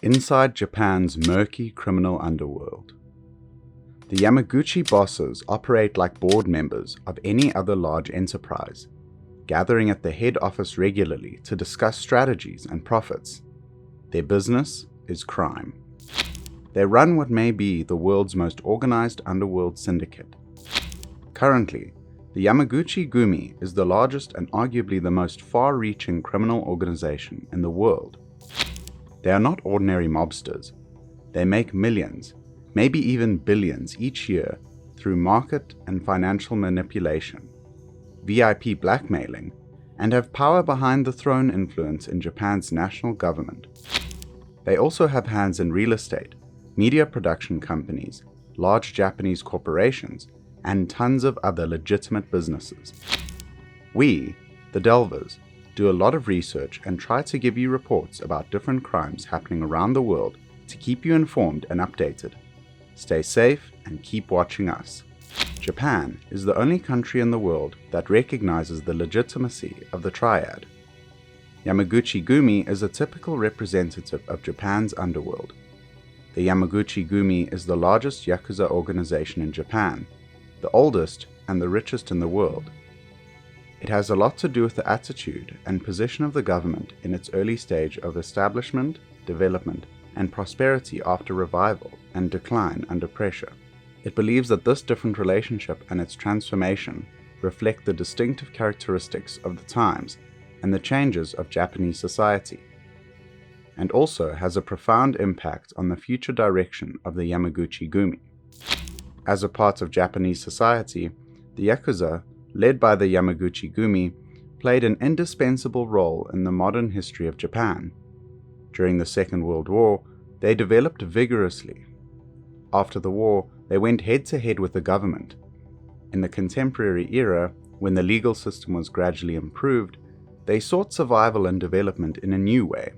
Inside Japan's murky criminal underworld. The Yamaguchi bosses operate like board members of any other large enterprise, gathering at the head office regularly to discuss strategies and profits. Their business is crime. They run what may be the world's most organized underworld syndicate. Currently, the Yamaguchi Gumi is the largest and arguably the most far-reaching criminal organization in the world. They are not ordinary mobsters. They make millions, maybe even billions each year through market and financial manipulation, VIP blackmailing, and have power behind the throne influence in Japan's national government. They also have hands in real estate, media production companies, large Japanese corporations, and tons of other legitimate businesses. We, the Delvers, do a lot of research and try to give you reports about different crimes happening around the world to keep you informed and updated. Stay safe and keep watching us. Japan is the only country in the world that recognizes the legitimacy of the triad. Yamaguchi Gumi is a typical representative of Japan's underworld. The Yamaguchi Gumi is the largest Yakuza organization in Japan, the oldest and the richest in the world. It has a lot to do with the attitude and position of the government in its early stage of establishment, development, and prosperity after revival and decline under pressure. It believes that this different relationship and its transformation reflect the distinctive characteristics of the times and the changes of Japanese society, and also has a profound impact on the future direction of the Yamaguchi Gumi. As a part of Japanese society, the Yakuza, led by the Yamaguchi Gumi, played an indispensable role in the modern history of Japan. During the Second World War, they developed vigorously. After the war, they went head-to-head with the government. In the contemporary era, when the legal system was gradually improved, they sought survival and development in a new way.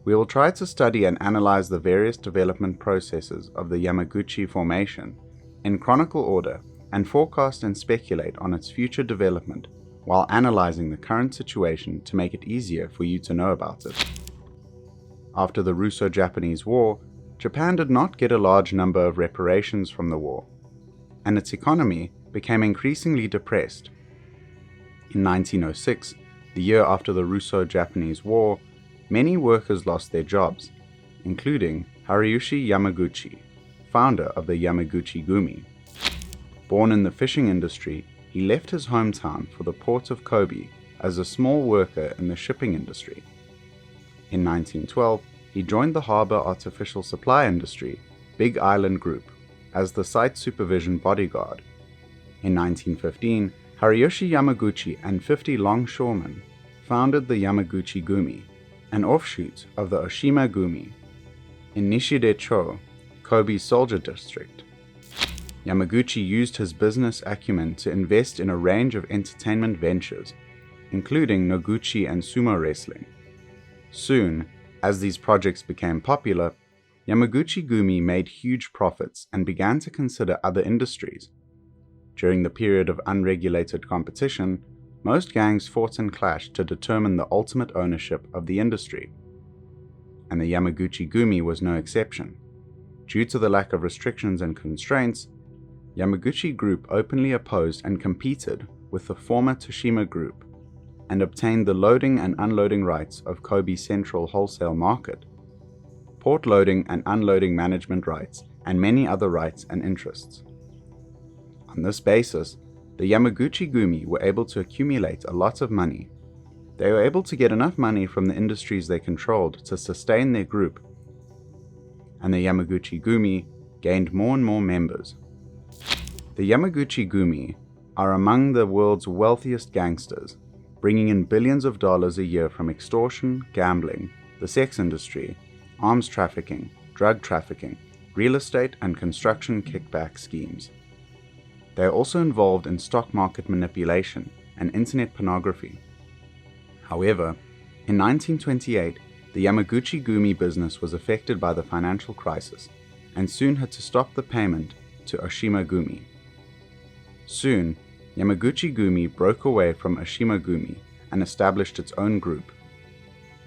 We will try to study and analyze the various development processes of the Yamaguchi formation in chronicle order and forecast and speculate on its future development while analyzing the current situation to make it easier for you to know about it. After the Russo-Japanese War, Japan did not get a large number of reparations from the war, and its economy became increasingly depressed. In 1906, the year after the Russo-Japanese War, many workers lost their jobs, including Haruishi Yamaguchi, founder of the Yamaguchi Gumi. Born in the fishing industry, he left his hometown for the port of Kobe as a small worker in the shipping industry. In 1912, he joined the harbor artificial supply industry, Big Island Group, as the site supervision bodyguard. In 1915, Haruishi Yamaguchi and 50 longshoremen founded the Yamaguchi Gumi, an offshoot of the Oshima Gumi, in Nishide-cho, Kobe's soldier district. Yamaguchi used his business acumen to invest in a range of entertainment ventures, including Noguchi and sumo wrestling. Soon, as these projects became popular, Yamaguchi Gumi made huge profits and began to consider other industries. During the period of unregulated competition, most gangs fought and clashed to determine the ultimate ownership of the industry, and the Yamaguchi Gumi was no exception. Due to the lack of restrictions and constraints, Yamaguchi Group openly opposed and competed with the former Toshima Group and obtained the loading and unloading rights of Kobe Central Wholesale Market, port loading and unloading management rights, and many other rights and interests. On this basis, the Yamaguchi Gumi were able to accumulate a lot of money. They were able to get enough money from the industries they controlled to sustain their group, and the Yamaguchi Gumi gained more and more members. The Yamaguchi Gumi are among the world's wealthiest gangsters, bringing in billions of dollars a year from extortion, gambling, the sex industry, arms trafficking, drug trafficking, real estate, and construction kickback schemes. They are also involved in stock market manipulation and internet pornography. However, in 1928, the Yamaguchi Gumi business was affected by the financial crisis and soon had to stop the payment to Oshima Gumi. Soon, Yamaguchi Gumi broke away from Oshima Gumi and established its own group.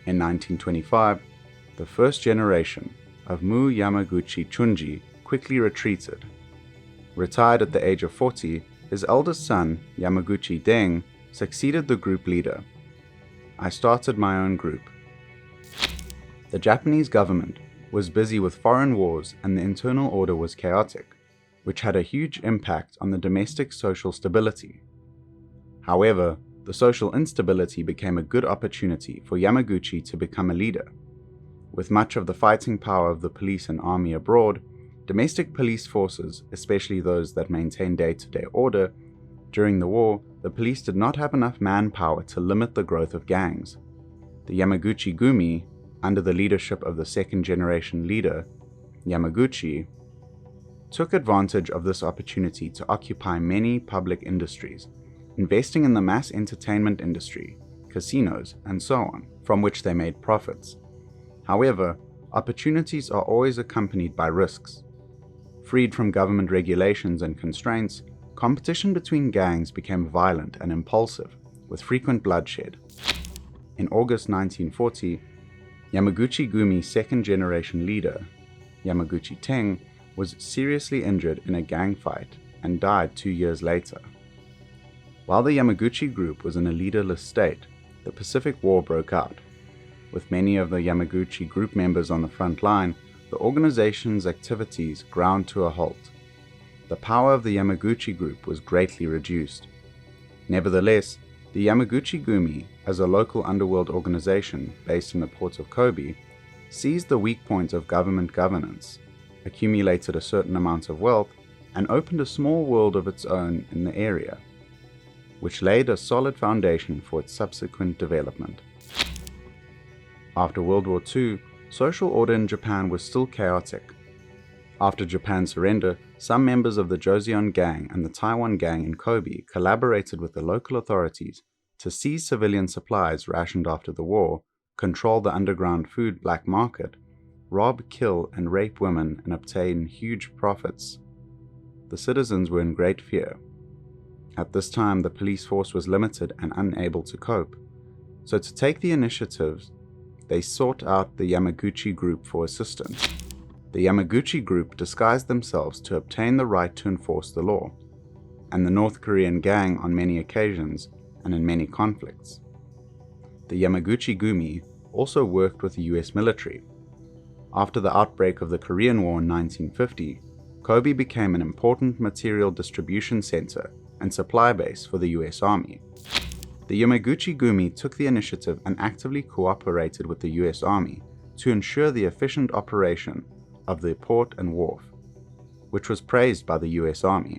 In 1925, The first generation of Mu Yamaguchi Chunji quickly retreated. Retired at the age of 40, his eldest son, Yamaguchi Deng, succeeded the group leader. I started my own group. The Japanese government was busy with foreign wars and the internal order was chaotic, which had a huge impact on the domestic social stability. However, the social instability became a good opportunity for Yamaguchi to become a leader. With much of the fighting power of the police and army abroad, domestic police forces, especially those that maintained day-to-day order, during the war, the police did not have enough manpower to limit the growth of gangs. The Yamaguchi Gumi, under the leadership of the second-generation leader, Yamaguchi, took advantage of this opportunity to occupy many public industries, investing in the mass entertainment industry, casinos, and so on, from which they made profits. However, opportunities are always accompanied by risks. Freed from government regulations and constraints, competition between gangs became violent and impulsive, with frequent bloodshed. In August 1940, Yamaguchi Gumi's second-generation leader, Yamaguchi Teng, was seriously injured in a gang fight and died 2 years later. While the Yamaguchi group was in a leaderless state, the Pacific War broke out. With many of the Yamaguchi group members on the front line, the organization's activities ground to a halt. The power of the Yamaguchi group was greatly reduced. Nevertheless, the Yamaguchi Gumi, as a local underworld organization based in the port of Kobe, seized the weak point of government governance, accumulated a certain amount of wealth, and opened a small world of its own in the area, which laid a solid foundation for its subsequent development. After World War II, social order in Japan was still chaotic. After Japan's surrender, some members of the Joseon Gang and the Taiwan Gang in Kobe collaborated with the local authorities to seize civilian supplies rationed after the war, control the underground food black market, rob, kill, and rape women, and obtain huge profits. The citizens were in great fear. At this time, the police force was limited and unable to cope. So to take the initiative, they sought out the Yamaguchi group for assistance. The Yamaguchi group disguised themselves to obtain the right to enforce the law, and the North Korean gang on many occasions and in many conflicts. The Yamaguchi Gumi also worked with the US military. After the outbreak of the Korean War in 1950, Kobe became an important material distribution center and supply base for the US Army. The Yamaguchi Gumi took the initiative and actively cooperated with the US Army to ensure the efficient operation of the port and wharf, which was praised by the US Army.